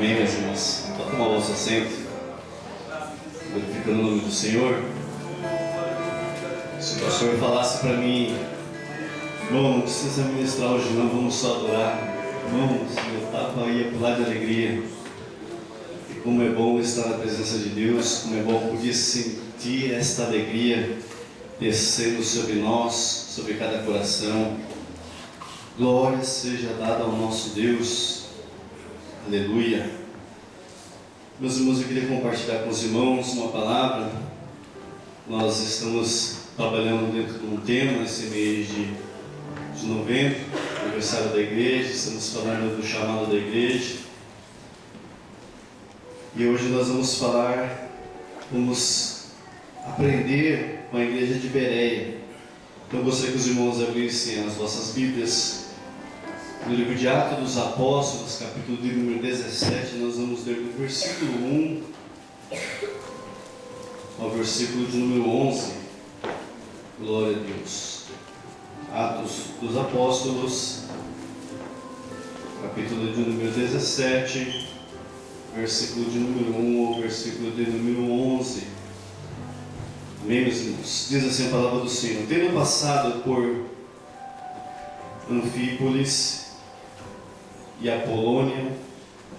Amém, meus irmãos? Pode tomar o vosso assento, glorificando o nome do Senhor. Se o pastor falasse para mim, irmão, não precisa ministrar hoje não, vamos só adorar. Irmão, eu estava ia pular de alegria. E como é bom estar na presença de Deus, como é bom poder sentir esta alegria descendo sobre nós, sobre cada coração. Glória seja dada ao nosso Deus. Aleluia. Meus irmãos, eu queria compartilhar com os irmãos uma palavra. Nós estamos trabalhando dentro de um tema esse mês de novembro, aniversário da igreja. Estamos falando do chamado da igreja. E hoje nós vamos aprender com a igreja de Bereia. Então eu gostaria que os irmãos abrissem as vossas Bíblias no livro de Atos dos Apóstolos, capítulo de número 17. Nós vamos ler do versículo 1 ao versículo de número 11. Glória a Deus. Atos dos Apóstolos, capítulo de número 17, versículo de número 1 ao versículo de número 11. Amém, meus irmãos? Diz assim a palavra do Senhor: tendo passado por Anfípolis e Apolônia,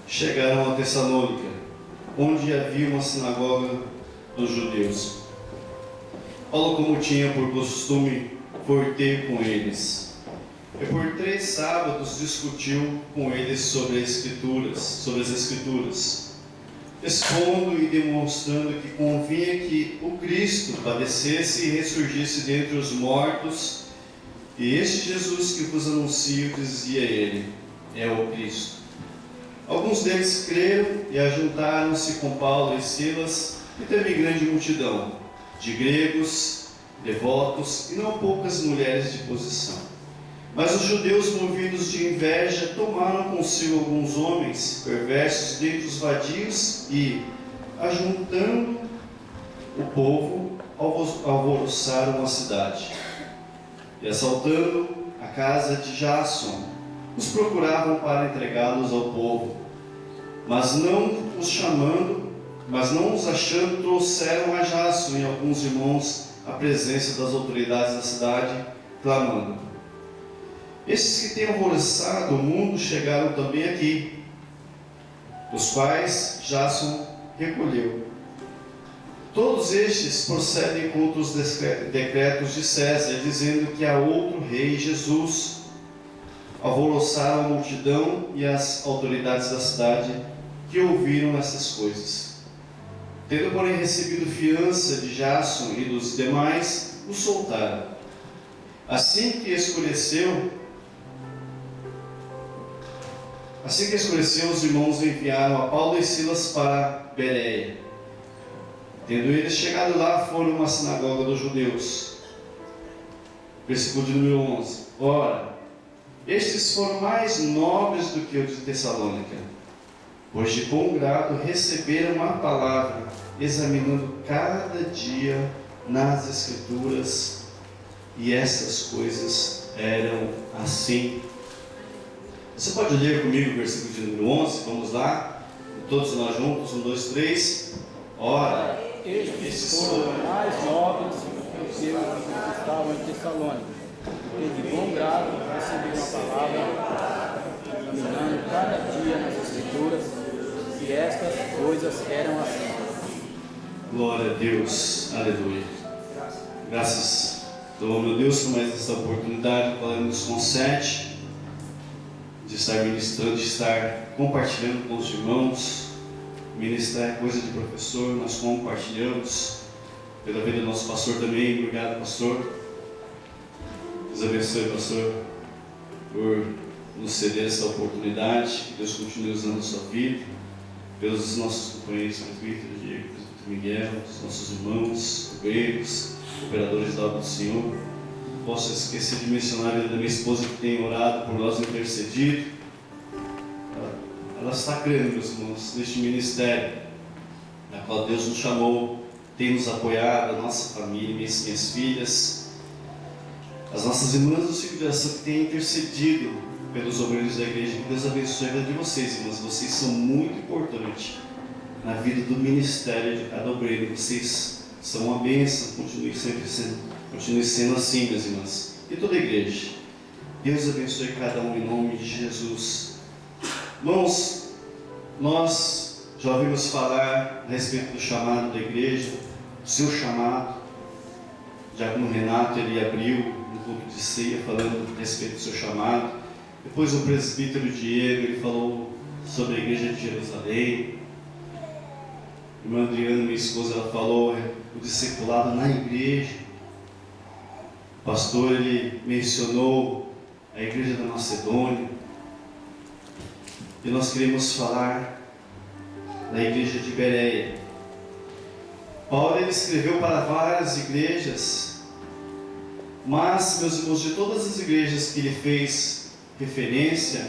chegaram a Tessalônica, onde havia uma sinagoga dos judeus. Paulo, como tinha por costume, foi ter com eles, e por 3 sábados discutiu com eles sobre as Escrituras, expondo e demonstrando que convinha que o Cristo padecesse e ressurgisse dentre os mortos, e este Jesus que vos anuncio, dizia ele, é o Cristo. Alguns deles creram e ajuntaram-se com Paulo e Silas, e teve grande multidão de gregos, devotos e não poucas mulheres de posição. Mas os judeus, movidos de inveja, tomaram consigo alguns homens perversos dentre os vadios e, ajuntando o povo, alvoroçaram a cidade. E assaltando a casa de Jasson, os procuravam para entregá-los ao povo, mas não os achando, trouxeram a Jasson e alguns irmãos à presença das autoridades da cidade, clamando: estes que têm alvoroçado o mundo chegaram também aqui, os quais Jasson recolheu. Todos estes procedem contra os decretos de César, dizendo que há outro rei, Jesus. Alvoroçaram a multidão e as autoridades da cidade, que ouviram essas coisas. Tendo, porém, recebido fiança de Jasson e dos demais, os soltaram. Assim que escureceu, os irmãos enviaram a Paulo e Silas para Bereia. Tendo eles chegado lá, foram a uma sinagoga dos judeus. Versículo de número 11. Ora, estes foram mais nobres do que os de Tessalônica, pois de bom grado receberam a palavra, examinando cada dia nas Escrituras, e essas coisas eram assim. Você pode ler comigo o versículo de número 11? Vamos lá, todos nós juntos, 1, 2, 3. Ora, estes foram mais nobres do que os que estavam em Tessalônica, porque de bom grado receberam a palavra, examinando cada dia nas Escrituras, e estas coisas eram assim. Glória a Deus, aleluia. Graças, meu Deus, por mais esta oportunidade que nos concede de estar ministrando, de estar compartilhando com os irmãos. Ministrar é coisa de professor, nós compartilhamos pela vida do nosso pastor também. Obrigado, pastor. Deus abençoe, pastor, por nos ceder essa oportunidade. Que Deus continue usando a sua vida, pelos nossos companheiros, presbítero Diego, presbítero Miguel, os nossos irmãos, obreiros, operadores da obra do Senhor. Não posso esquecer de mencionar a vida da minha esposa, que tem orado por nós, intercedido. Ela está crendo, meus irmãos, neste ministério, na qual Deus nos chamou, tem nos apoiado, a nossa família, minhas filhas, as nossas irmãs do ciclo de oração que têm intercedido pelos obreiros da igreja. Que Deus abençoe a vida de vocês, irmãos. Vocês são muito importantes na vida do ministério de cada obreiro. Vocês são uma bênção. Continue sendo assim, meus irmãos. E toda a igreja. Deus abençoe cada um em nome de Jesus. Irmãos, nós já ouvimos falar a respeito do chamado da igreja, do seu chamado. Diácono Renato, ele abriu um pouco de ceia falando a respeito do seu chamado. Depois o presbítero Diego, ele falou sobre a igreja de Jerusalém. A irmã Adriana, minha esposa, ela falou o discipulado na igreja. O pastor, ele mencionou a igreja da Macedônia. E nós queremos falar da igreja de Bereia. Paulo, ele escreveu para várias igrejas, mas, meus irmãos, de todas as igrejas que ele fez referência,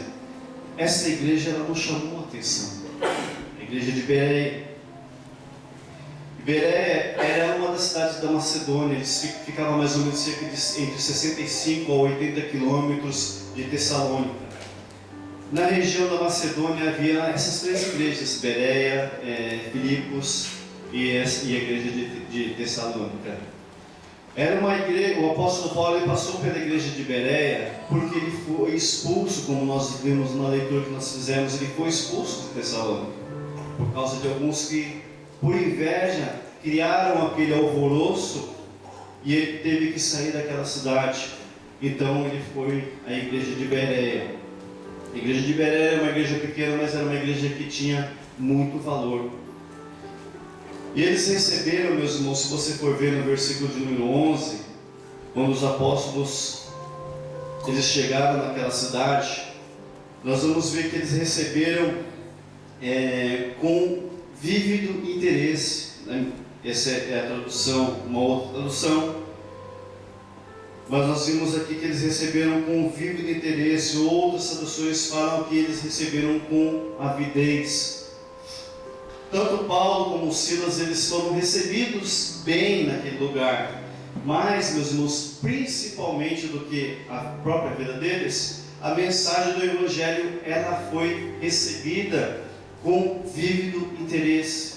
essa igreja ela não chamou a atenção. A igreja de Bereia. Bereia era uma das cidades da Macedônia. Ficava mais ou menos cerca de entre 65 a 80 quilômetros de Tessalônica. Na região da Macedônia havia essas três igrejas: Bereia, Filipos e a igreja de Tessalônica. Era uma igreja. O apóstolo Paulo ele passou pela igreja de Bereia porque ele foi expulso, como nós vimos na leitura que nós fizemos, ele foi expulso de Tessalônica por causa de alguns que, por inveja, criaram aquele alvoroço e ele teve que sair daquela cidade. Então ele foi à igreja de Bereia. A igreja de Bereia era uma igreja pequena, mas era uma igreja que tinha muito valor. E eles receberam, meus irmãos, se você for ver no versículo de número 11, quando os apóstolos eles chegaram naquela cidade, nós vamos ver que eles receberam com vívido interesse. Essa é a tradução, uma outra tradução. Mas nós vimos aqui que eles receberam com vívido interesse. Outras traduções falam que eles receberam com avidez. Tanto Paulo como Silas, eles foram recebidos bem naquele lugar. Mas, meus irmãos, principalmente do que a própria vida deles, a mensagem do Evangelho, ela foi recebida com vívido interesse.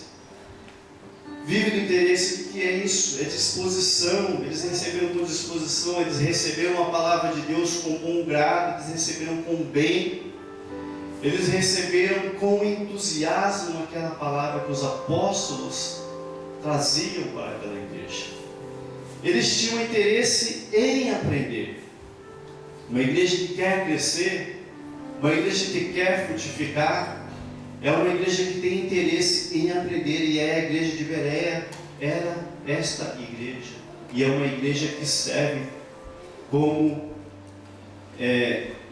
Vívido interesse, o que é isso? É disposição. Eles receberam com disposição, eles receberam a palavra de Deus com bom grado, eles receberam com bem. Eles receberam com entusiasmo aquela palavra que os apóstolos traziam para aquela igreja. Eles tinham interesse em aprender. Uma igreja que quer crescer, uma igreja que quer frutificar, é uma igreja que tem interesse em aprender, e a igreja de Bereia era esta igreja. E é uma igreja que serve como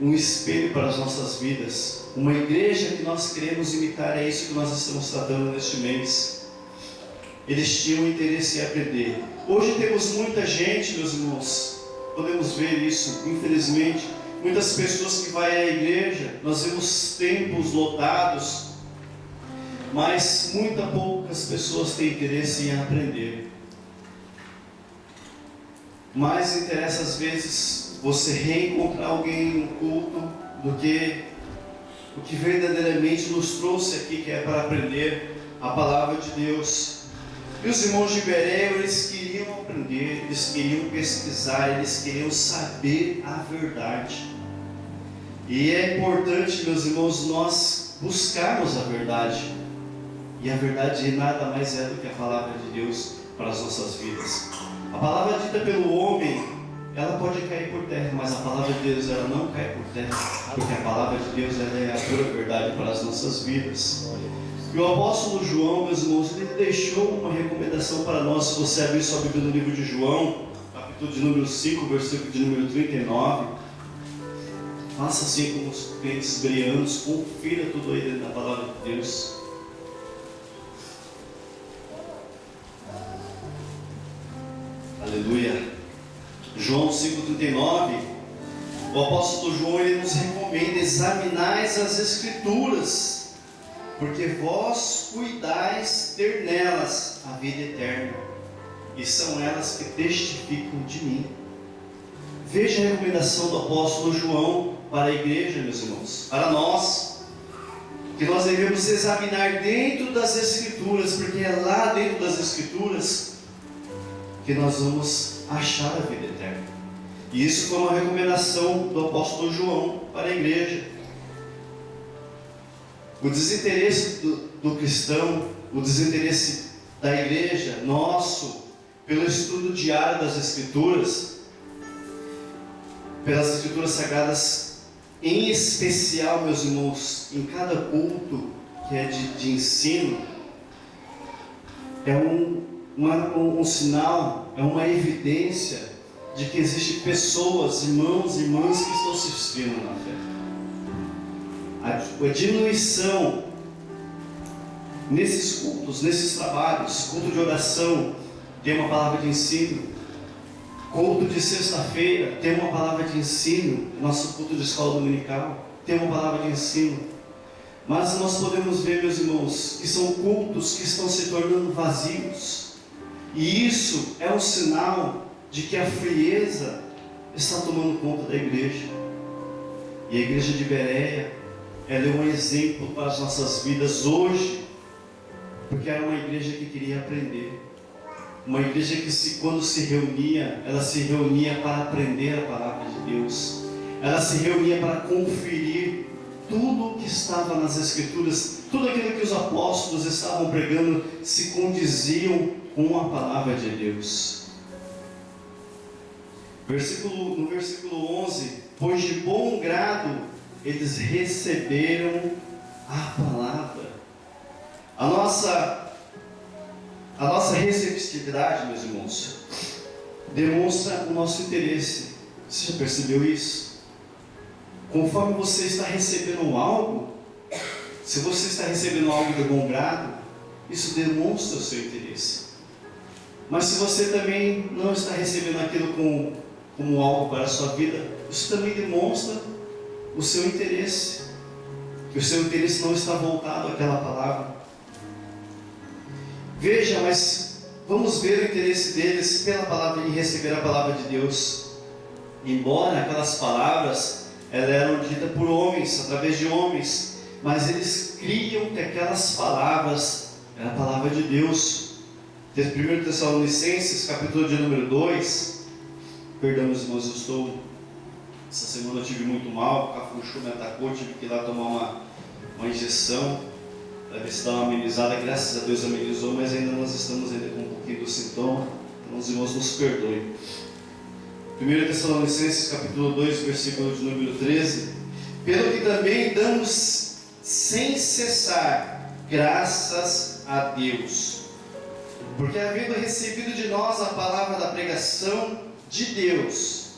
um espelho para as nossas vidas. Uma igreja que nós queremos imitar, é isso que nós estamos tratando neste mês. Eles tinham interesse em aprender. Hoje temos muita gente, meus irmãos, podemos ver isso, infelizmente, muitas pessoas que vão à igreja, nós vemos templos lotados, mas poucas pessoas têm interesse em aprender. Mais interessa às vezes você reencontrar alguém no culto do que o que verdadeiramente nos trouxe aqui, que é para aprender a palavra de Deus. E os irmãos de Bereia, eles queriam aprender, eles queriam pesquisar, eles queriam saber a verdade. E é importante, meus irmãos, nós buscarmos a verdade. E a verdade nada mais é do que a palavra de Deus para as nossas vidas. A palavra dita pelo homem, ela pode cair por terra, mas a palavra de Deus, ela não cai por terra, porque a palavra de Deus, ela é a pura verdade para as nossas vidas. E o apóstolo João, meus irmãos, ele deixou uma recomendação para nós. Se você abrir sua Bíblia no livro de João, capítulo de número 5, versículo de número 39, faça assim como os crentes bereanos, confira tudo aí dentro da palavra de Deus. Aleluia. João 5,39, o apóstolo João, ele nos recomenda: examinais as Escrituras, porque vós cuidais ter nelas a vida eterna, e são elas que testificam de mim. Veja a recomendação do apóstolo João para a igreja, meus irmãos, para nós, que nós devemos examinar dentro das Escrituras, porque é lá dentro das Escrituras que nós vamos achar a vida eterna. E isso foi uma recomendação do apóstolo João para a igreja. O desinteresse do cristão, o desinteresse da igreja, nosso, pelo estudo diário das Escrituras, pelas Escrituras Sagradas, em especial, meus irmãos, em cada culto que é de ensino, é um sinal, é uma evidência de que existem pessoas, irmãos e irmãs que estão se firmando na fé. A diminuição nesses cultos, nesses trabalhos, culto de oração, tem uma palavra de ensino, culto de sexta-feira, tem uma palavra de ensino, nosso culto de escola dominical, tem uma palavra de ensino, mas nós podemos ver, meus irmãos, que são cultos que estão se tornando vazios, e isso é um sinal de que a frieza está tomando conta da igreja. E a igreja de Bereia, ela é um exemplo para as nossas vidas hoje, porque era uma igreja que queria aprender, uma igreja que quando se reunia, ela se reunia para aprender a palavra de Deus, ela se reunia para conferir tudo o que estava nas Escrituras, tudo aquilo que os apóstolos estavam pregando se condiziam com a palavra de Deus. No versículo 11, pois de bom grado eles receberam a palavra. A nossa receptividade, meus irmãos, demonstra o nosso interesse. Você já percebeu isso? Conforme você está recebendo algo, se você está recebendo algo de bom grado, isso demonstra o seu interesse. Mas se você também não está recebendo aquilo como algo para a sua vida, isso também demonstra o seu interesse, que o seu interesse não está voltado àquela palavra. Veja, mas vamos ver o interesse deles pela palavra e receber a palavra de Deus. Embora aquelas palavras elas eram ditas por homens, através de homens, mas eles criam que aquelas palavras eram a palavra de Deus. 1 Tessalonicenses, capítulo de número 2, perdão, meus irmãos, essa semana eu tive muito mal, o cafucho me atacou, tive que ir lá tomar uma injeção, para ver se dá uma amenizada. Graças a Deus amenizou, mas ainda nós estamos ainda com um pouquinho do sintoma, então os irmãos nos perdoem. 1 Tessalonicenses, capítulo 2, versículo de número 13, pelo que também damos sem cessar graças a Deus, porque havendo recebido de nós a palavra da pregação de Deus,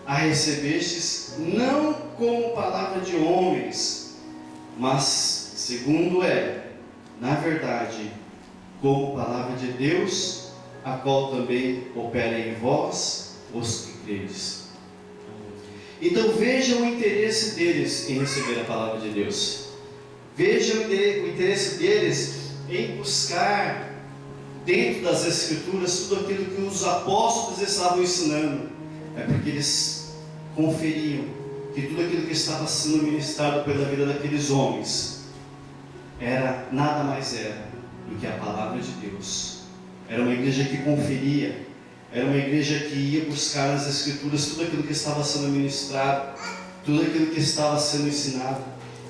a recebestes não como palavra de homens, mas segundo na verdade, como palavra de Deus, a qual também opera em vós, os que credes. Então vejam o interesse deles em receber a palavra de Deus. Vejam o interesse deles em buscar dentro das Escrituras tudo aquilo que os apóstolos estavam ensinando. É porque eles conferiam que tudo aquilo que estava sendo ministrado pela vida daqueles homens nada mais era do que a palavra de Deus. Era uma igreja que conferia, era uma igreja que ia buscar nas Escrituras tudo aquilo que estava sendo ministrado, tudo aquilo que estava sendo ensinado.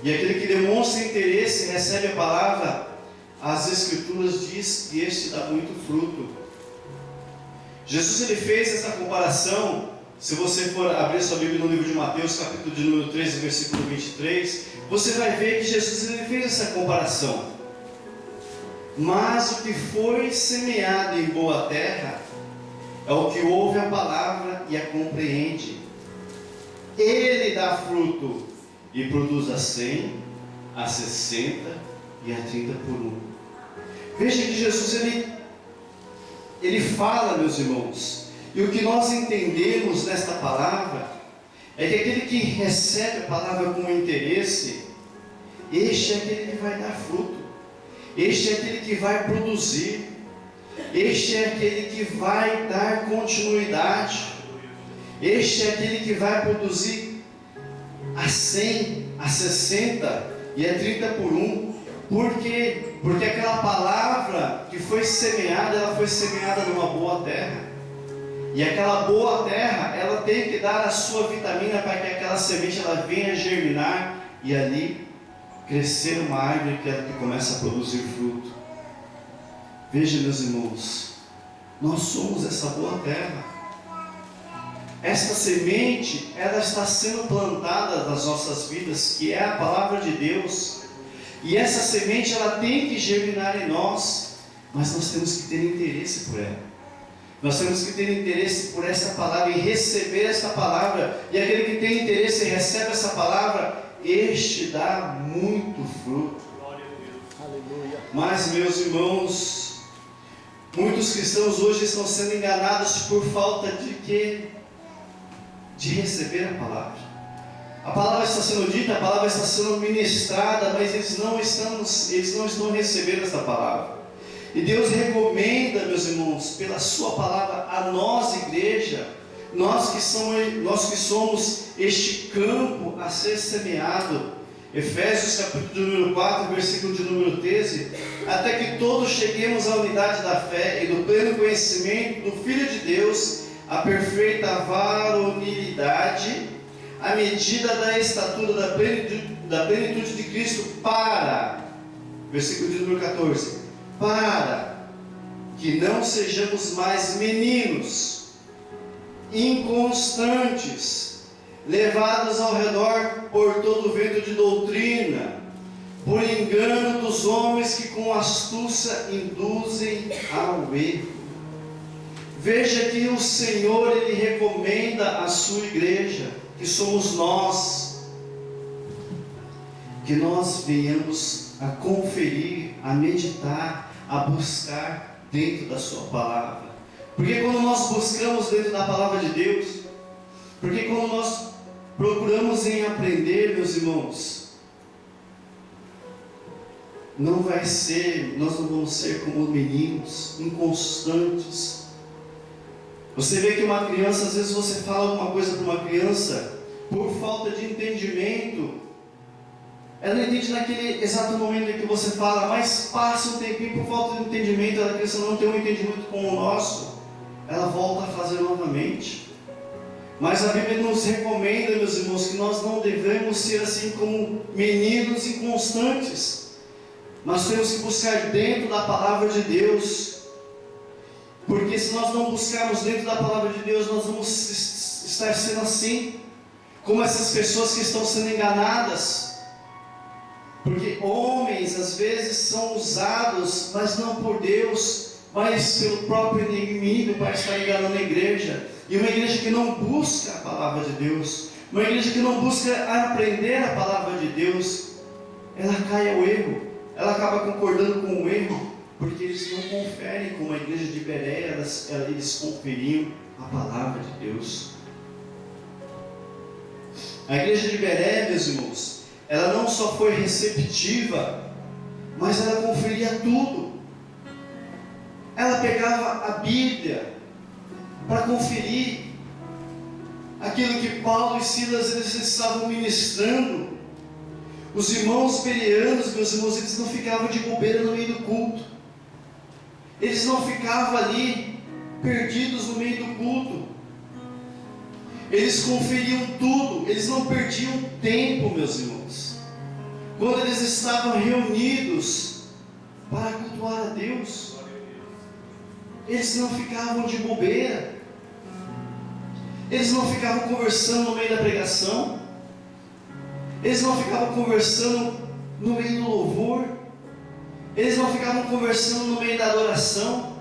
E aquele que demonstra interesse e recebe a palavra, as Escrituras diz que este dá muito fruto. Jesus ele fez essa comparação. Se você for abrir sua Bíblia no livro de Mateus, capítulo de número 13, versículo 23, você vai ver que Jesus ele fez essa comparação. Mas o que foi semeado em boa terra é o que ouve a palavra e a compreende. Ele dá fruto e produz a 100, a 60 e a 30 por 1. Veja que Jesus ele fala, meus irmãos, e o que nós entendemos nesta palavra é que aquele que recebe a palavra com interesse, este é aquele que vai dar fruto, este é aquele que vai produzir, este é aquele que vai dar continuidade, este é aquele que vai produzir a 100, a 60 e a 30 por 1. Por quê? Porque aquela palavra que foi semeada, ela foi semeada numa boa terra. E aquela boa terra, ela tem que dar a sua vitamina para que aquela semente ela venha germinar e ali crescer uma árvore que começa a produzir fruto. Veja, meus irmãos, nós somos essa boa terra. Esta semente, ela está sendo plantada nas nossas vidas, que é a palavra de Deus. E essa semente, ela tem que germinar em nós, mas nós temos que ter interesse por ela. Nós temos que ter interesse por essa palavra e receber essa palavra. E aquele que tem interesse e recebe essa palavra, este dá muito fruto. Aleluia. Mas, meus irmãos, muitos cristãos hoje estão sendo enganados por falta de quê? De receber a palavra. A palavra está sendo dita, a palavra está sendo ministrada, mas eles não estão recebendo essa palavra. E Deus recomenda, meus irmãos, pela sua palavra a nós, igreja, nós que somos este campo a ser semeado. Efésios capítulo de número 4, versículo de número 13, até que todos cheguemos à unidade da fé e do pleno conhecimento do Filho de Deus, a perfeita varonilidade, à medida da estatura da plenitude de Cristo, para, versículo de número 14, para que não sejamos mais meninos, inconstantes, levados ao redor por todo vento de doutrina, por engano dos homens que com astúcia induzem ao erro. Veja que o Senhor, Ele recomenda à sua igreja, que somos nós, que nós venhamos a conferir, a meditar, a buscar dentro da sua palavra. Porque quando nós buscamos dentro da palavra de Deus, porque quando nós procuramos em aprender, meus irmãos, nós não vamos ser como meninos, inconstantes. Você vê que uma criança, às vezes você fala alguma coisa para uma criança, por falta de entendimento, ela não entende naquele exato momento em que você fala, mas passa um tempinho, por falta de entendimento, a criança não tem um entendimento como o nosso, ela volta a fazer novamente. Mas a Bíblia nos recomenda, meus irmãos, que nós não devemos ser assim como meninos inconstantes. Nós temos que buscar dentro da palavra de Deus. Porque se nós não buscarmos dentro da palavra de Deus, nós vamos estar sendo assim, como essas pessoas que estão sendo enganadas. Porque homens, às vezes, são usados, mas não por Deus, mas pelo próprio inimigo para estar enganando a igreja. E uma igreja que não busca a palavra de Deus, uma igreja que não busca aprender a palavra de Deus, ela cai ao erro, ela acaba concordando com o erro, porque eles não conferem como a igreja de Bereia, eles conferiam a palavra de Deus. A igreja de Bereia, meus irmãos, ela não só foi receptiva, mas ela conferia tudo. Ela pegava a Bíblia para conferir aquilo que Paulo e Silas eles estavam ministrando. Os irmãos bereanos, meus irmãos, eles não ficavam de bobeira no meio do culto. Eles não ficavam ali perdidos no meio do culto. Eles conferiam tudo, eles não perdiam tempo, meus irmãos. Quando eles estavam reunidos para cultuar a Deus, eles não ficavam de bobeira. Eles não ficavam conversando no meio da pregação. Eles não ficavam conversando no meio do louvor. Eles não ficavam conversando no meio da adoração.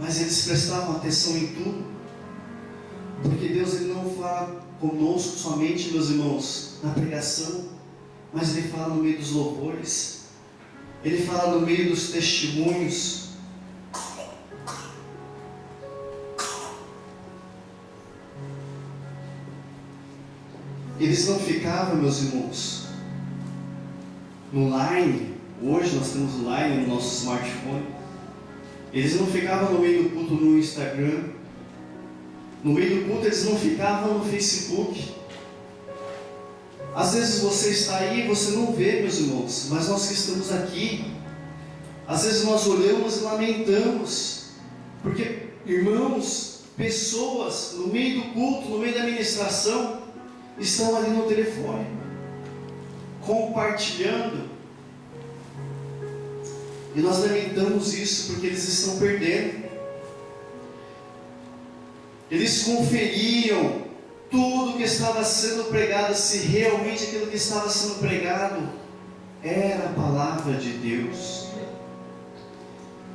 Mas eles prestavam atenção em tudo. Porque Deus ele não fala conosco somente, meus irmãos, na pregação, mas Ele fala no meio dos louvores. Ele fala no meio dos testemunhos. Eles não ficavam, meus irmãos, no line. Hoje nós temos o line no nosso smartphone. Eles não ficavam no meio do culto no Instagram. No meio do culto eles não ficavam no Facebook. Às vezes você está aí e você não vê, meus irmãos, mas nós que estamos aqui, às vezes nós olhamos e lamentamos, porque, irmãos, pessoas no meio do culto, no meio da ministração, estão ali no telefone, compartilhando, e nós lamentamos isso porque eles estão perdendo. Eles conferiam tudo que estava sendo pregado, se realmente aquilo que estava sendo pregado era a palavra de Deus.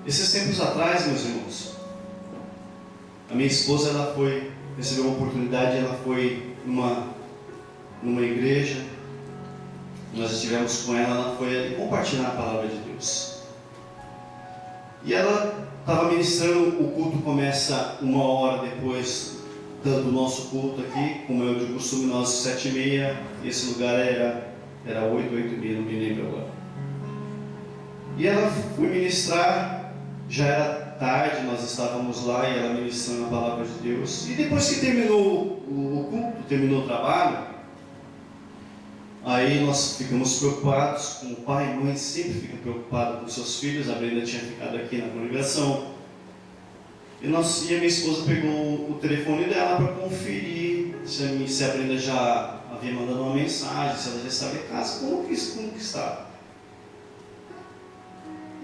Esses tempos atrás, meus irmãos, a minha esposa recebeu uma oportunidade, ela foi numa igreja, nós estivemos com ela foi ali compartilhar a palavra de Deus. E ela estava ministrando, o culto começa 1 hora depois do nosso culto aqui, como é de costume, nós 7h30, esse lugar era 8h30, não me lembro agora. E ela foi ministrar, já era tarde, nós estávamos lá e ela ministrando a palavra de Deus. E depois que terminou o culto, terminou o trabalho, aí nós ficamos preocupados, como pai e mãe sempre ficam preocupados com seus filhos. A Brenda tinha ficado aqui na congregação. E a minha esposa pegou o telefone dela para conferir se a Brenda já havia mandado uma mensagem, se ela já estava em casa, como que estava.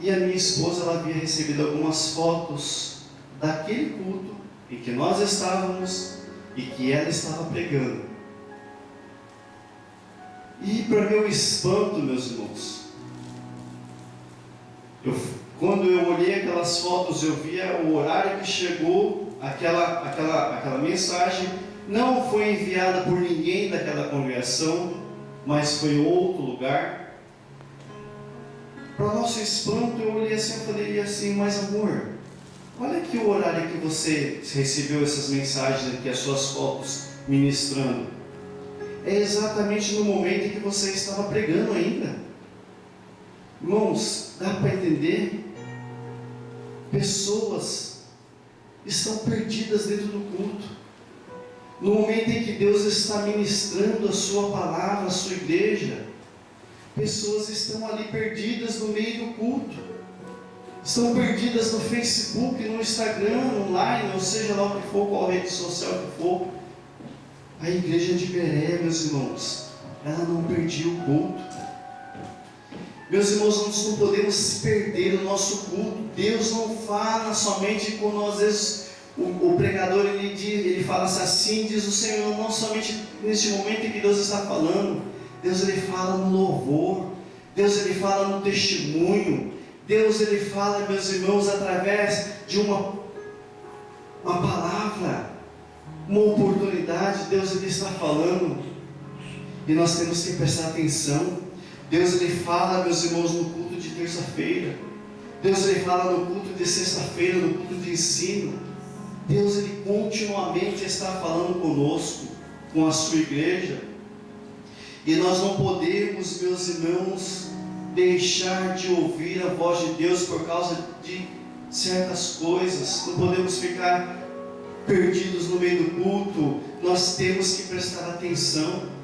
E a minha esposa, ela havia recebido algumas fotos daquele culto em que nós estávamos e que ela estava pregando. E para meu espanto, meus irmãos, quando eu olhei aquelas fotos, eu via o horário que chegou aquela mensagem. Não foi enviada por ninguém daquela congregação, mas foi em outro lugar. Para nosso espanto, eu olhei assim e falei assim: mas amor, olha aqui o horário que você recebeu essas mensagens aqui, as suas fotos ministrando. É exatamente no momento em que você estava pregando ainda. Irmãos, dá para entender? Pessoas estão perdidas dentro do culto. No momento em que Deus está ministrando a sua palavra, a sua igreja, pessoas estão ali perdidas no meio do culto. Estão perdidas no Facebook, no Instagram, online, ou seja lá o que for, qual rede social que for. A igreja de Berea, meus irmãos, ela não perdia o culto. Meus irmãos, nós não podemos perder o nosso culto. Deus não fala somente quando às vezes o pregador ele fala assim, diz o Senhor, não somente neste momento em que Deus está falando. Deus ele fala no louvor, Deus ele fala no testemunho, Deus ele fala, meus irmãos, através de uma palavra, uma oportunidade. Deus ele está falando e nós temos que prestar atenção. Deus ele fala, meus irmãos, no culto de terça-feira. Deus ele fala no culto de sexta-feira, no culto de ensino. Deus ele continuamente está falando conosco, com a sua igreja. E nós não podemos, meus irmãos, deixar de ouvir a voz de Deus por causa de certas coisas. Não podemos ficar perdidos no meio do culto. Nós temos que prestar atenção.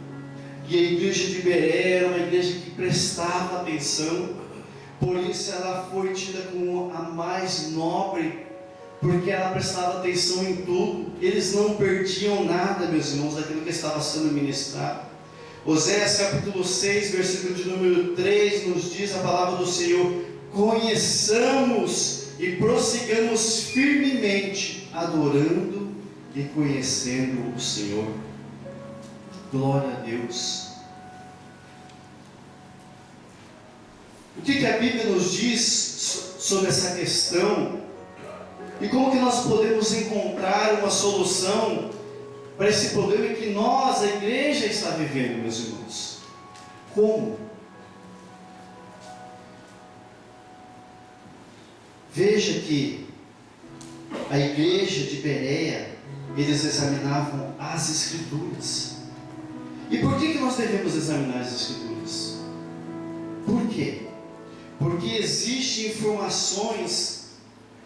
E a igreja de Berea era uma igreja que prestava atenção, por isso ela foi tida como a mais nobre, porque ela prestava atenção em tudo. Eles não perdiam nada, meus irmãos, daquilo que estava sendo ministrado. Oséias capítulo 6, versículo de número 3, nos diz a palavra do Senhor: conheçamos e prossigamos firmemente, adorando e conhecendo o Senhor. Glória a Deus. O que a Bíblia nos diz sobre essa questão? E como que nós podemos encontrar uma solução para esse problema que nós, a igreja, está vivendo, meus irmãos? Como? Veja que a igreja de Berea, eles examinavam as Escrituras. E por que nós devemos examinar as Escrituras? Por quê? Porque existem informações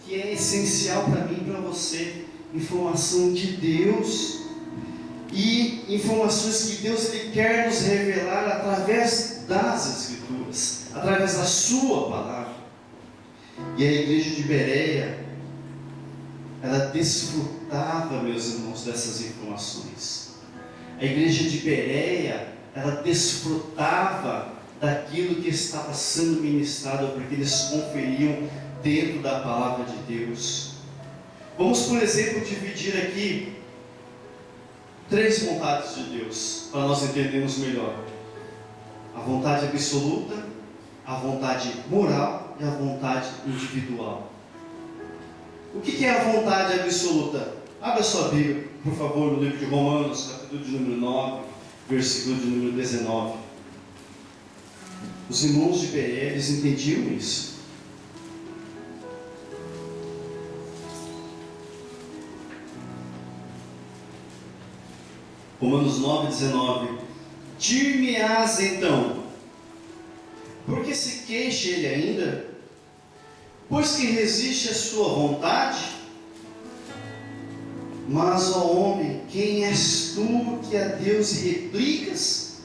que é essencial para mim e para você. Informação de Deus. e informações que Deus ele quer nos revelar através das Escrituras, através da sua palavra. E a igreja de Bereia, ela desfrutava, meus irmãos, dessas informações. A igreja de Bereia, ela desfrutava daquilo que estava sendo ministrado, porque eles conferiam dentro da palavra de Deus. Vamos, por exemplo, dividir aqui 3 vontades de Deus, para nós entendermos melhor: a vontade absoluta, a vontade moral e a vontade individual. O que é a vontade absoluta? Abra sua Bíblia, por favor, no livro de Romanos, capítulo de número 9, versículo de número 19. Os irmãos de Bereia, eles entendiam isso. Romanos 9, 19. Dir-me-ás então, por que se queixa ele ainda? Pois que resiste à sua vontade? Mas, ó homem, quem és tu que a Deus replicas?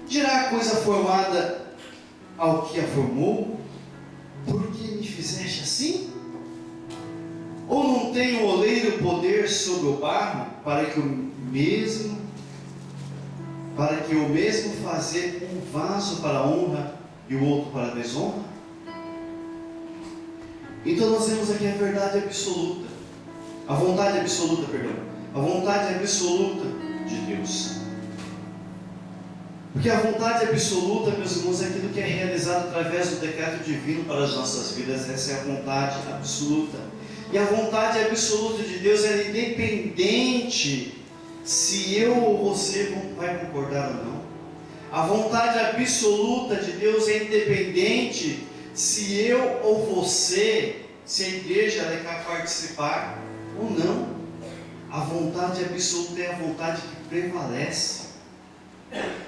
Dirá a coisa formada ao que a formou? Por que me fizeste assim? Ou não tem o oleiro poder sobre o barro, para que o mesmo fazer um vaso para a honra e o outro para a desonra? Então nós vemos aqui a verdade absoluta, a vontade absoluta de Deus. Porque a vontade absoluta, meus irmãos, é aquilo que é realizado através do decreto divino para as nossas vidas. Essa é a vontade absoluta. E a vontade absoluta de Deus é independente se eu ou você vai concordar ou não. A vontade absoluta de Deus é independente se eu ou você, se a igreja quer participar ou não. A vontade absoluta é a vontade que prevalece.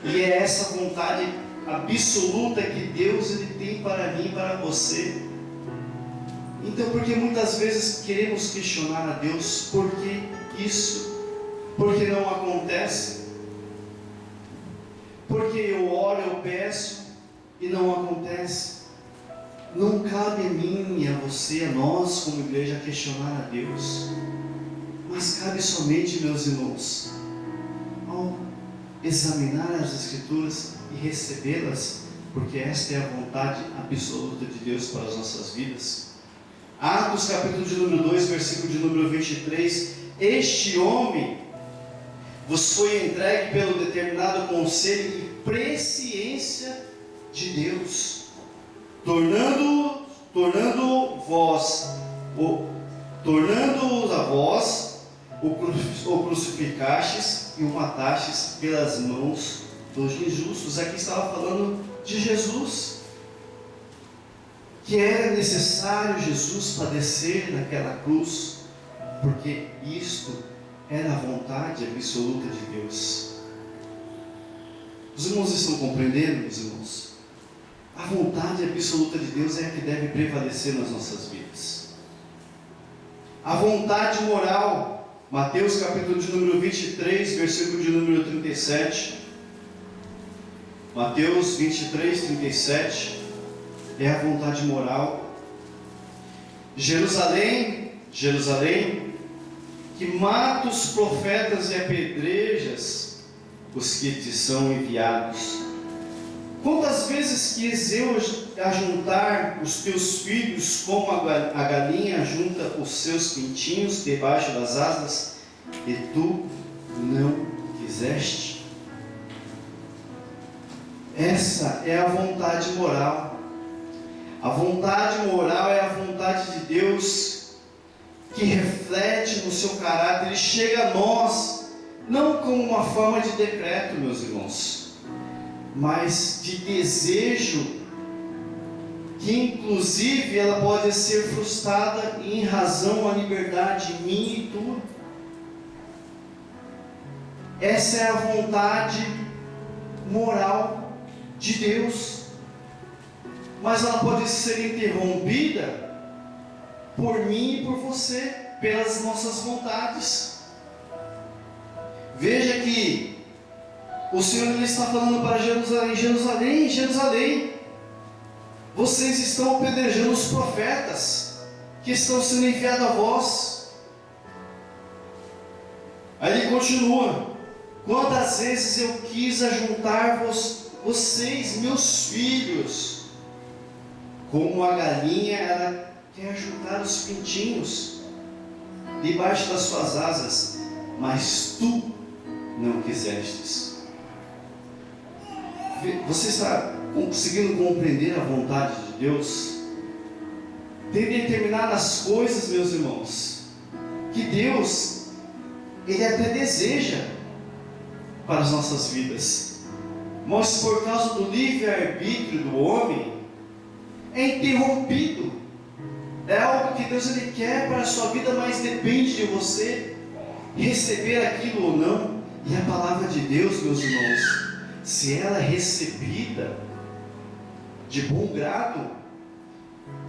E é essa vontade absoluta que Deus ele tem para mim e para você. Então, porque muitas vezes queremos questionar a Deus, por que isso? Porque não acontece? Porque eu oro, eu peço e não acontece? Não cabe a mim, a você, a nós como igreja questionar a Deus, mas cabe somente, meus irmãos, ao examinar as Escrituras e recebê-las, porque esta é a vontade absoluta de Deus para as nossas vidas. Atos capítulo de número 2, versículo de número 23. Este homem vos foi entregue pelo determinado conselho e presciência de Deus, tornando a vós o crucificastes e o matastes pelas mãos dos injustos. Aqui estava falando de Jesus, que era necessário Jesus padecer naquela cruz, porque isto era a vontade absoluta de Deus. Os irmãos estão compreendendo, meus irmãos? A vontade absoluta de Deus é a que deve prevalecer nas nossas vidas. A vontade moral, Mateus capítulo de número 23, versículo de número 37. Mateus 23, 37. É a vontade moral. Jerusalém, que mata os profetas e apedrejas os que te são enviados. Quantas vezes quis eu ajuntar os teus filhos como a galinha junta os seus pintinhos debaixo das asas, e tu não quiseste? Essa é a vontade moral. A vontade moral é a vontade de Deus que reflete no seu caráter e chega a nós, não como uma forma de decreto, meus irmãos, mas de desejo, que inclusive ela pode ser frustrada em razão à liberdade minha e tua. Essa é a vontade moral de Deus. Mas ela pode ser interrompida por mim e por você, pelas nossas vontades. Veja que o Senhor ele está falando para Jerusalém: Jerusalém, Jerusalém, vocês estão apedrejando os profetas que estão sendo enviados a vós. Aí ele continua: quantas vezes eu quis ajuntar vocês, meus filhos, como a galinha ela quer ajuntar os pintinhos debaixo das suas asas, mas tu não quisestes. Você está conseguindo compreender a vontade de Deus? Tem determinadas coisas, meus irmãos, que Deus Ele até deseja para as nossas vidas, mas por causa do livre-arbítrio do homem é interrompido. É algo que Deus ele quer para a sua vida, mas depende de você receber aquilo ou não. E a palavra de Deus, meus irmãos, se ela é recebida de bom grado,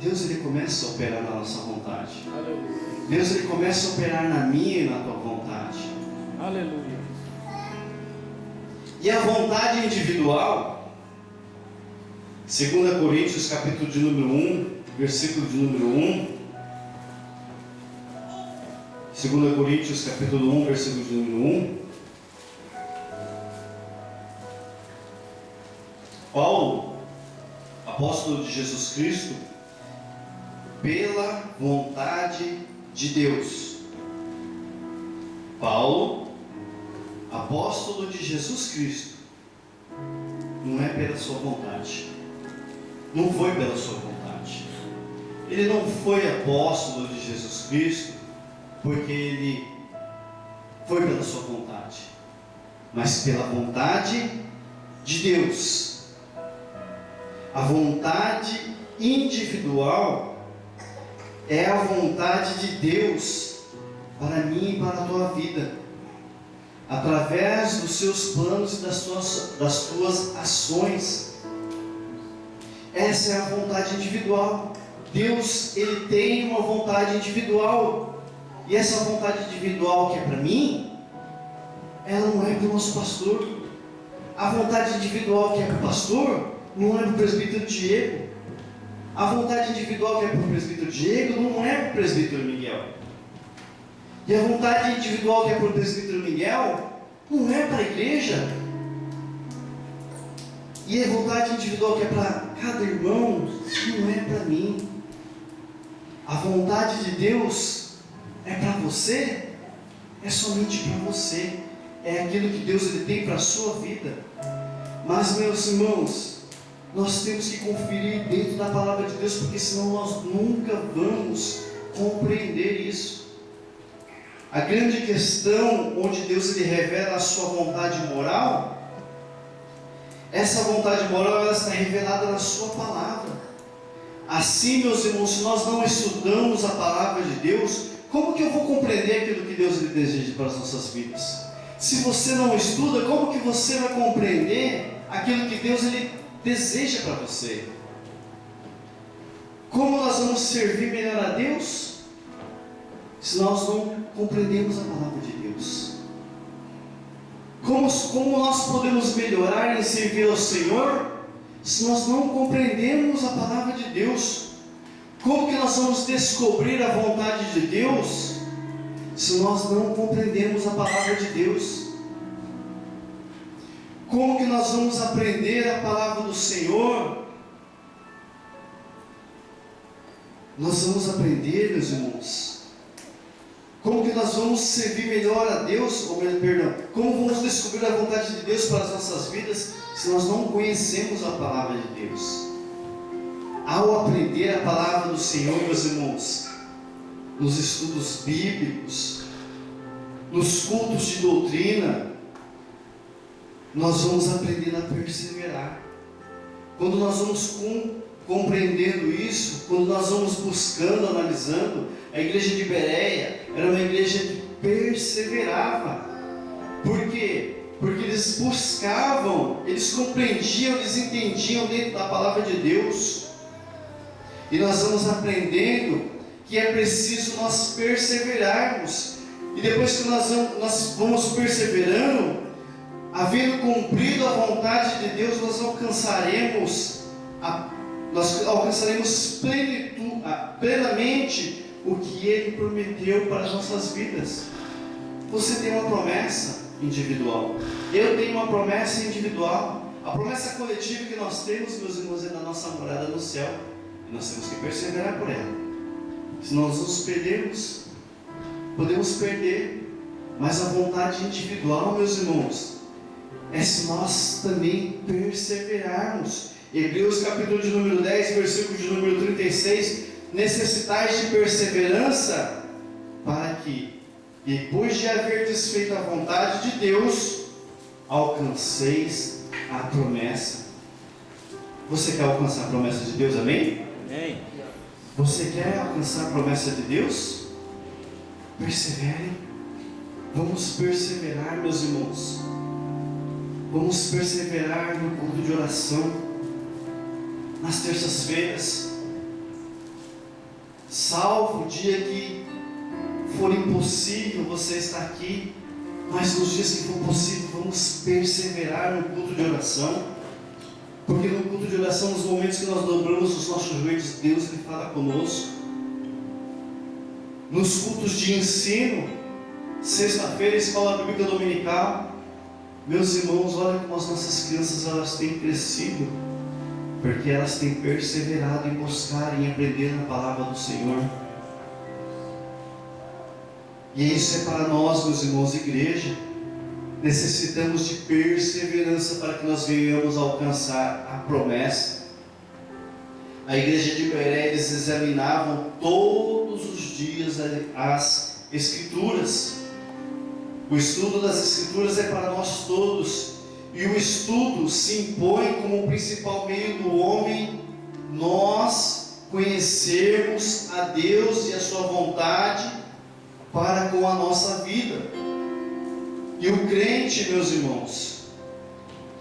Deus ele começa a operar na nossa vontade. Aleluia. Deus ele começa a operar na minha e na tua vontade. Aleluia. E a vontade individual, 2 Coríntios capítulo de número 1, versículo de número 1. 2 Coríntios capítulo 1, versículo de número 1. Paulo, apóstolo de Jesus Cristo, pela vontade de Deus. Paulo, apóstolo de Jesus Cristo, não é pela sua vontade, não foi pela sua vontade. Ele não foi apóstolo de Jesus Cristo porque ele foi pela sua vontade, mas pela vontade de Deus. A vontade individual é a vontade de Deus para mim e para a tua vida, através dos seus planos e das tuas ações. Essa é a vontade individual. Deus ele tem uma vontade individual, e essa vontade individual que é para mim, ela não é para o nosso pastor. A vontade individual que é para o pastor não é para o presbítero Diego. A vontade individual que é para o presbítero Diego não é para o presbítero Miguel. E a vontade individual que é para o presbítero Miguel não é para a igreja. E a vontade individual que é para cada irmão não é para mim. A vontade de Deus é para você, é somente para você. É aquilo que Deus ele tem para a sua vida. Mas, meus irmãos, nós temos que conferir dentro da palavra de Deus, porque senão nós nunca vamos compreender isso. A grande questão onde Deus ele revela a sua vontade moral, essa vontade moral ela está revelada na sua palavra. Assim, meus irmãos, se nós não estudamos a palavra de Deus, como que eu vou compreender aquilo que Deus ele deseja para as nossas vidas? Se você não estuda, como que você vai compreender aquilo que Deus ele deseja para você? Como nós vamos servir melhor a Deus se nós não compreendemos a palavra de Deus? Como nós podemos melhorar em servir ao Senhor se nós não compreendemos a palavra de Deus? Como que nós vamos descobrir a vontade de Deus se nós não compreendemos a palavra de Deus? Como que nós vamos aprender a palavra do Senhor? Nós vamos aprender, meus irmãos. Como que nós vamos servir melhor a Deus? Como vamos descobrir a vontade de Deus para as nossas vidas se nós não conhecemos a palavra de Deus? Ao aprender a palavra do Senhor, meus irmãos, nos estudos bíblicos, nos cultos de doutrina, nós vamos aprendendo a perseverar. Quando nós vamos compreendendo isso, quando nós vamos buscando, analisando, a igreja de Bereia era uma igreja que perseverava. Por quê? Porque eles buscavam, eles compreendiam, eles entendiam dentro da palavra de Deus. E nós vamos aprendendo que é preciso nós perseverarmos, E depois que nós vamos perseverando, havendo cumprido a vontade de Deus, nós alcançaremos plenamente o que Ele prometeu para as nossas vidas. Você tem uma promessa individual, eu tenho uma promessa individual. A promessa coletiva que nós temos, meus irmãos, é da nossa morada no céu, e nós temos que perseverar por ela. Se nós nos perdermos, podemos perder, mas a vontade individual, meus irmãos, é se nós também perseverarmos. Hebreus capítulo de número 10, versículo de número 36, necessitais de perseverança, para que, depois de haver desfeito a vontade de Deus, alcanceis a promessa. Você quer alcançar a promessa de Deus, amém? Amém. Você quer alcançar a promessa de Deus? Persevere. Vamos perseverar, meus irmãos. Vamos perseverar no culto de oração, nas terças-feiras, salvo o dia que for impossível você estar aqui, mas nos dias que for possível, vamos perseverar no culto de oração, porque no culto de oração, nos momentos que nós dobramos os nossos joelhos, Deus Ele fala conosco. Nos cultos de ensino, sexta-feira, escola bíblica dominical, meus irmãos, olha como as nossas crianças elas têm crescido, porque elas têm perseverado em buscar e aprender na palavra do Senhor. E isso é para nós, meus irmãos, igreja. Necessitamos de perseverança para que nós venhamos alcançar a promessa. A igreja de Bereia, eles examinavam todos os dias as Escrituras. O estudo das Escrituras é para nós todos, e o estudo se impõe como o principal meio do homem, nós conhecermos a Deus e a sua vontade para com a nossa vida. E o crente, meus irmãos,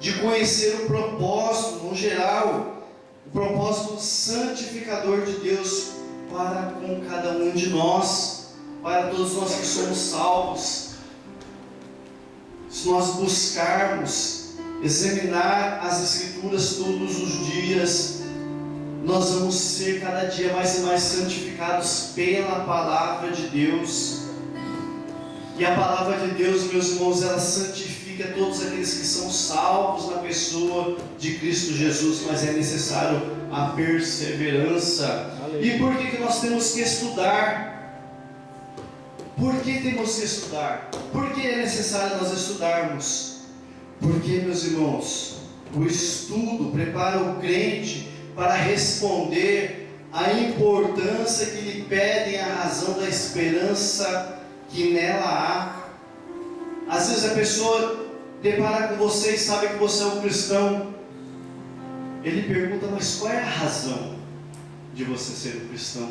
de conhecer o propósito, no geral, o propósito santificador de Deus para com cada um de nós, para todos nós que somos salvos. Se nós buscarmos examinar as Escrituras todos os dias, nós vamos ser cada dia mais e mais santificados pela palavra de Deus. E a palavra de Deus, meus irmãos, ela santifica todos aqueles que são salvos na pessoa de Cristo Jesus, mas é necessário a perseverança. Aleluia. E por que nós temos que estudar? Por que temos que estudar? Por que é necessário nós estudarmos? Porque, meus irmãos, o estudo prepara o crente para responder à importância que lhe pedem a razão da esperança que nela há. Às vezes a pessoa depara com você e sabe que você é um cristão. Ele pergunta, mas qual é a razão de você ser um cristão?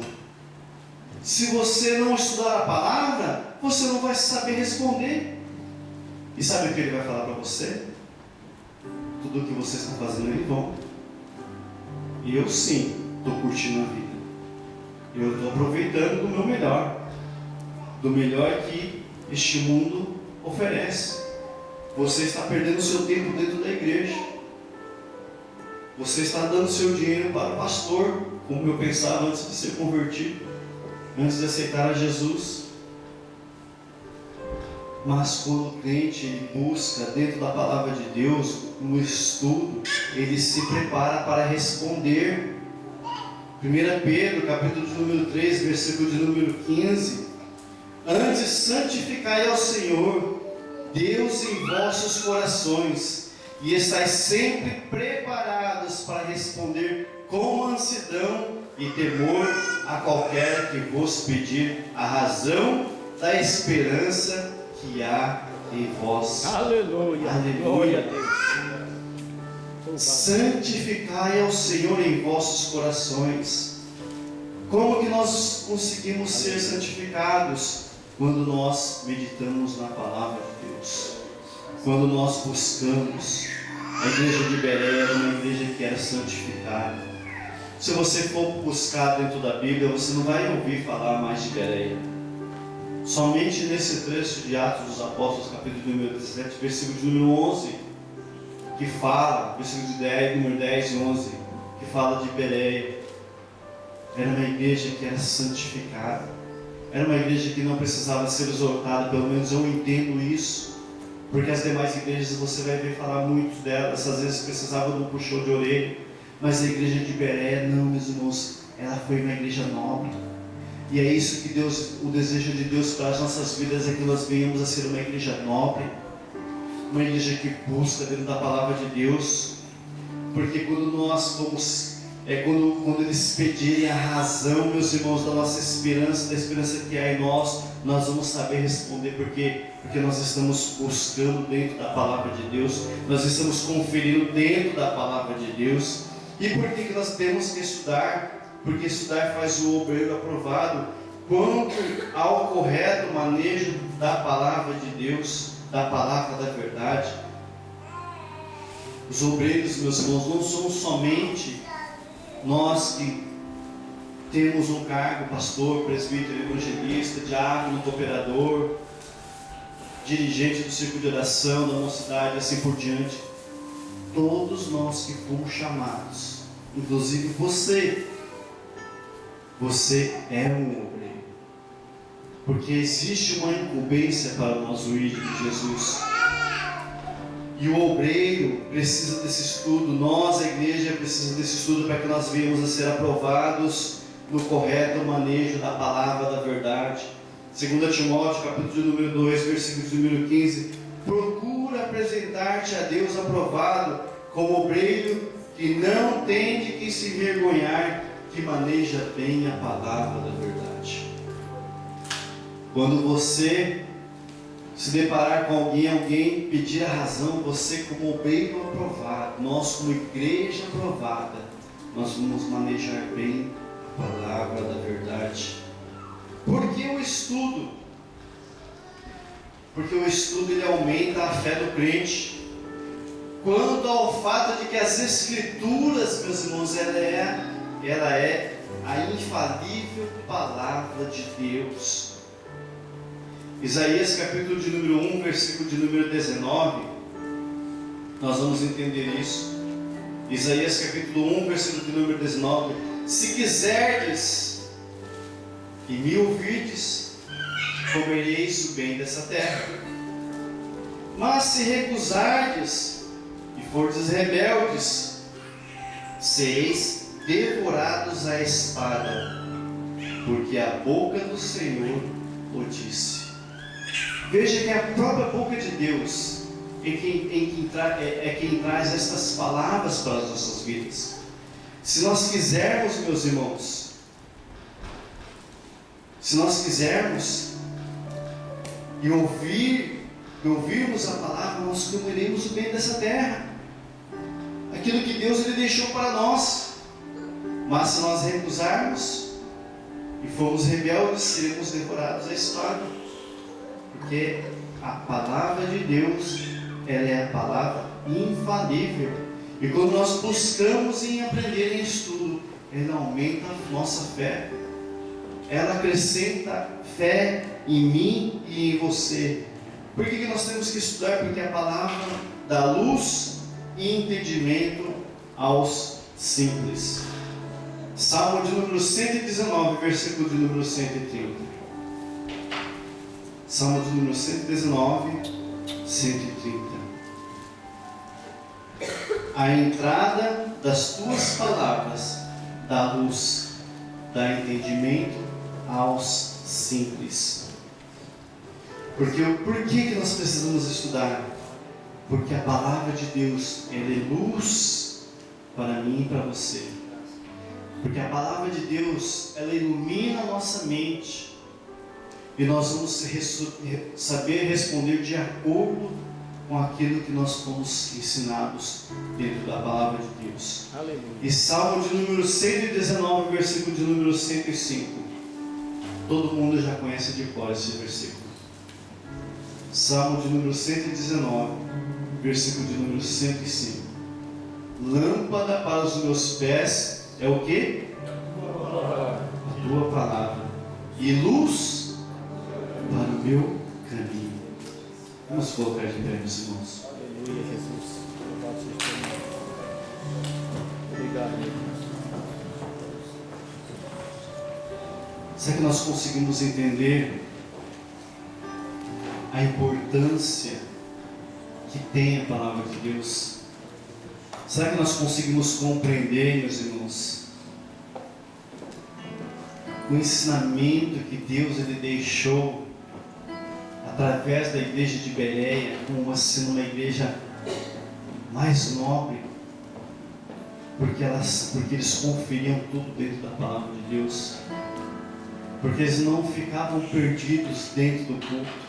Se você não estudar a palavra, você não vai saber responder. E sabe o que ele vai falar para você? Tudo o que você está fazendo é em vão. E eu sim, estou curtindo a vida. Eu estou aproveitando do meu melhor. Do melhor que este mundo oferece. Você está perdendo o seu tempo dentro da igreja. Você está dando seu dinheiro para o pastor, como eu pensava antes de ser convertido, antes de aceitar a Jesus. Mas quando o crente ele busca dentro da palavra de Deus, no estudo, ele se prepara para responder. 1 Pedro, capítulo de número 3, versículo de número 15. Antes santificai ao Senhor, Deus em vossos corações, e estais sempre preparados para responder com mansidão e temor a qualquer que vos pedir a razão da esperança que há em vós. Aleluia. Aleluia. Glória a Deus. Santificai ao Senhor em vossos corações. Como que nós conseguimos ser santificados? Quando nós meditamos na palavra de Deus, quando nós buscamos. A igreja de Bereia era uma igreja que era santificada. Se você for buscar dentro da Bíblia, você não vai ouvir falar mais de Bereia. Somente nesse trecho de Atos dos Apóstolos, capítulo número 17, versículo de número 11, que fala, versículo de 10, número 10 e 11, que fala de Bereia. Era uma igreja que era santificada, era uma igreja que não precisava ser exortada, pelo menos eu entendo isso, porque as demais igrejas você vai ver falar muito delas, às vezes precisavam de um puxão de orelha, mas a igreja de Bereia, não, meus irmãos, ela foi uma igreja nobre. E é isso que Deus, o desejo de Deus para as nossas vidas é que nós venhamos a ser uma igreja nobre, uma igreja que busca dentro da palavra de Deus, porque quando nós vamos, quando eles pedirem a razão, meus irmãos, da nossa esperança, da esperança que há em nós vamos saber responder, porque nós estamos buscando dentro da palavra de Deus, nós estamos conferindo dentro da palavra de Deus. E por que nós temos que estudar? Porque estudar faz o obreiro aprovado quanto ao correto manejo da palavra de Deus, da palavra da verdade. Os obreiros, meus irmãos, não somos somente nós que temos um cargo, pastor, presbítero, evangelista, diácono, cooperador, dirigente do círculo de oração, da mocidade, assim por diante. Todos nós que fomos chamados, inclusive você é um obreiro, porque existe uma incumbência para nós, o ídolo de Jesus, e o obreiro precisa desse estudo, nós, a igreja, precisa desse estudo para que nós venhamos a ser aprovados no correto manejo da palavra da verdade. 2 Timóteo, capítulo de número 2, versículo de número 15, procura apresentar-te a Deus aprovado, como obreiro que não tem de que se envergonhar, que maneja bem a palavra da verdade. Quando você se deparar com alguém pedir a razão, você como obreiro aprovado, nós como igreja aprovada, nós vamos manejar bem a palavra da verdade. Por que o estudo? Porque o estudo ele aumenta a fé do crente. Quanto ao fato de que as Escrituras, meus irmãos, ela é a infalível palavra de Deus. Isaías capítulo de número 1, versículo de número 19, nós vamos entender isso. Isaías capítulo 1, versículo de número 19, se quiserdes e me ouvirdes, comereis o bem dessa terra. Mas se recusardes e fordes rebeldes, sereis devorados à espada, porque a boca do Senhor o disse. Veja que a própria boca de Deus é quem traz estas palavras para as nossas vidas. Se nós quisermos, meus irmãos, se nós quisermos e ouvirmos a palavra, nós comeremos o bem dessa terra, aquilo que Deus ele deixou para nós. Mas se nós recusarmos e formos rebeldes, seremos devorados à espada, porque a palavra de Deus ela é a palavra infalível, e quando nós buscamos em aprender em estudo, ela aumenta a nossa fé, ela acrescenta fé em mim e em você. Por que nós temos que estudar? Porque a palavra dá luz e entendimento aos simples. Salmo de número 119, versículo de número 130. Salmo de número 119, 130. A entrada das tuas palavras dá luz, dá entendimento aos simples. Por que nós precisamos estudar? Porque a palavra de Deus ela é luz para mim e para você. Porque a palavra de Deus ela ilumina a nossa mente, e nós vamos saber responder de acordo com aquilo que nós fomos ensinados dentro da palavra de Deus. Aleluia. E Salmo de número 119, versículo de número 105. Todo mundo já conhece de cor esse versículo. Salmo de número 119, versículo de número 105. Lâmpada para os meus pés é o que? A tua palavra. E luz para meu caminho. Vamos colocar de pé, meus irmãos. Aleluia, Jesus. Louvado seja o teu nome. Obrigado, meu Deus. Será que nós conseguimos entender a importância que tem a palavra de Deus? Será que nós conseguimos compreender, meus irmãos, o ensinamento que Deus ele deixou através da igreja de Bereia, como sendo uma igreja mais nobre, porque eles conferiam tudo dentro da palavra de Deus, porque eles não ficavam perdidos dentro do culto.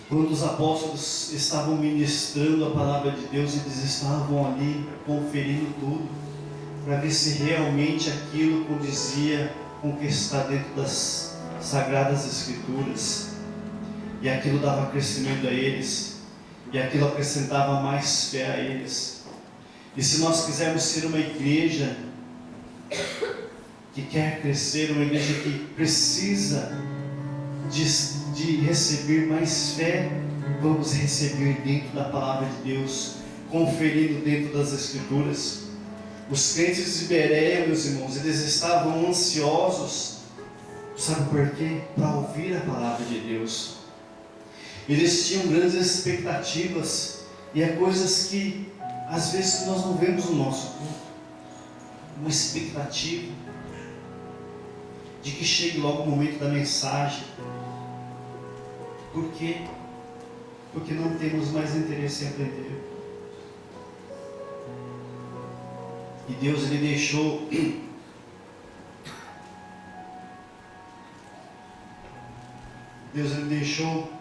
Quando os apóstolos estavam ministrando a palavra de Deus, eles estavam ali conferindo tudo, para ver se realmente aquilo condizia com o que está dentro das Sagradas Escrituras. E aquilo dava crescimento a eles, e aquilo acrescentava mais fé a eles. E se nós quisermos ser uma igreja que quer crescer, uma igreja que precisa de receber mais fé, vamos receber dentro da palavra de Deus, conferindo dentro das Escrituras. Os crentes de Bereia, meus irmãos, eles estavam ansiosos, sabe por quê? Para ouvir a palavra de Deus. Eles tinham grandes expectativas, e é coisas que às vezes nós não vemos no nosso culto. Uma expectativa de que chegue logo o momento da mensagem. Por quê? Porque não temos mais interesse em aprender. E Deus ele deixou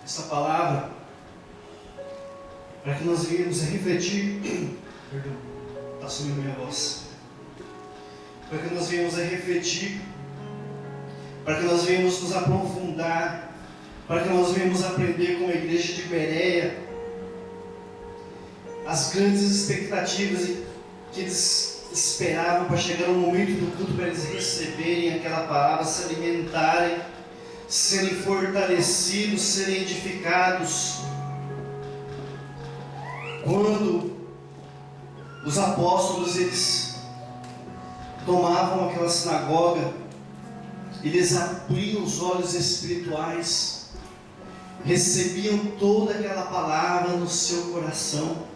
essa palavra para que nós venhamos a refletir. Perdão, está sumindo minha voz. Para que nós venhamos a refletir, para que nós venhamos nos aprofundar, para que nós venhamos aprender com a igreja de Bereia as grandes expectativas que eles esperavam para chegar no momento do culto, para eles receberem aquela palavra, se alimentarem, serem fortalecidos, serem edificados. Quando os apóstolos eles tomavam aquela sinagoga, eles abriam os olhos espirituais, recebiam toda aquela palavra no seu coração.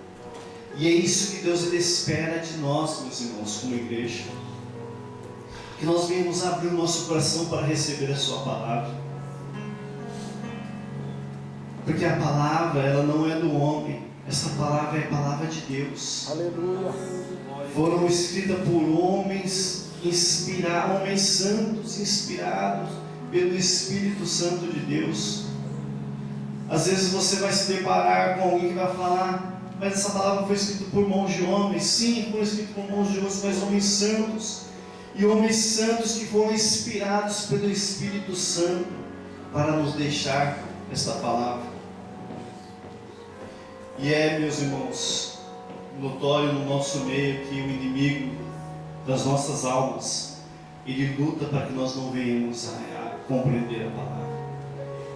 E é isso que Deus ele espera de nós, meus irmãos, como igreja. Que nós venhamos abrir o nosso coração para receber a sua palavra. Porque a palavra, ela não é do homem. Essa palavra é a palavra de Deus. Aleluia. Foram escritas por homens inspirados, homens santos, inspirados pelo Espírito Santo de Deus. Às vezes você vai se deparar com alguém que vai falar: mas essa palavra foi escrita por mãos de homens. Sim, foi escrita por mãos de homens, mas homens santos. E homens santos que foram inspirados pelo Espírito Santo para nos deixar esta palavra. E meus irmãos, notório no nosso meio que o inimigo das nossas almas, ele luta para que nós não venhamos a compreender a palavra.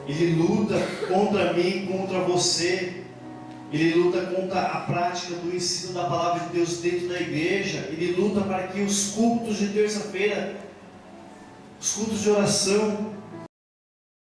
Ele luta contra mim, contra você. Ele luta contra a prática do ensino da palavra de Deus dentro da igreja. Ele luta para que os cultos de terça-feira, os cultos de oração,